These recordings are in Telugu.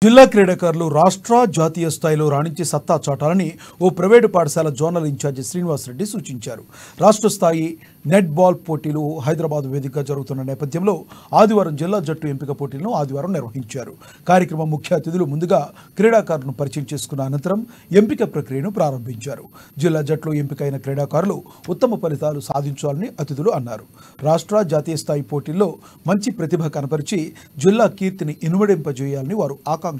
జిల్లా క్రీడాకారులు రాష్ట్ర జాతీయ స్థాయిలో రాణించి సత్తా చాటాలని ఓ ప్రైవేటు పాఠశాల జోనల్ ఇన్ఛార్జి శ్రీనివాసరెడ్డి సూచించారు. రాష్ట్ర స్థాయి నెట్ బాల్ పోటీలు హైదరాబాద్ వేదికగా జరుగుతున్న నేపథ్యంలో ఆదివారం జిల్లా జట్టు ఎంపిక పోటీలను ఆదివారం నిర్వహించారు. కార్యక్రమం ముఖ్య అతిథులు ముందుగా క్రీడాకారులను పరిచయం చేసుకున్న అనంతరం ఎంపిక ప్రక్రియను ప్రారంభించారు. జిల్లా జట్టులో ఎంపికైన క్రీడాకారులు ఉత్తమ ఫలితాలు సాధించాలని అతిథులు అన్నారు. రాష్ట్ర జాతీయ స్థాయి పోటీల్లో మంచి ప్రతిభ కనపరిచి జిల్లా కీర్తిని ఇనుమడింపజేయాలని వారు ఆకాంక్షించారు.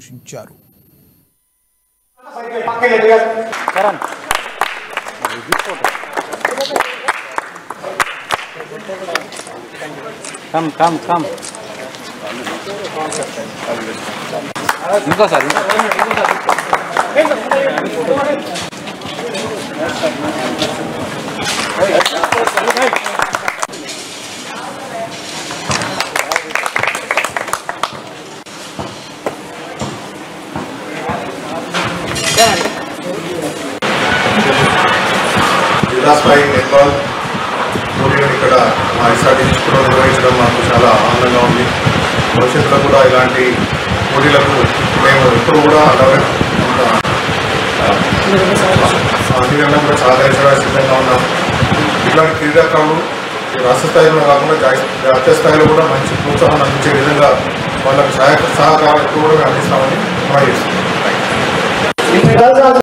జిల్లా స్థాయి నెట్బాల్ పోటీలను ఇక్కడ మా ఎస్ఆర్టీ స్కూల్లో నిర్వహించడం మాకు చాలా ఆనందంగా ఉంది. భవిష్యత్తులో కూడా ఇలాంటి పోటీలకు మేము ఎప్పుడు కూడా అన్ని విధంగా కూడా సహకరించడానికి సిద్ధంగా ఉన్నాం. ఇట్లాంటి క్రీడాకారులు రాష్ట్ర స్థాయిలో కాకుండా జాతీయ స్థాయిలో కూడా మంచి ప్రోత్సాహం అందించే విధంగా వాళ్ళకి సహకారం ఎప్పుడు కూడా అందిస్తామని మనం చేస్తున్నాం.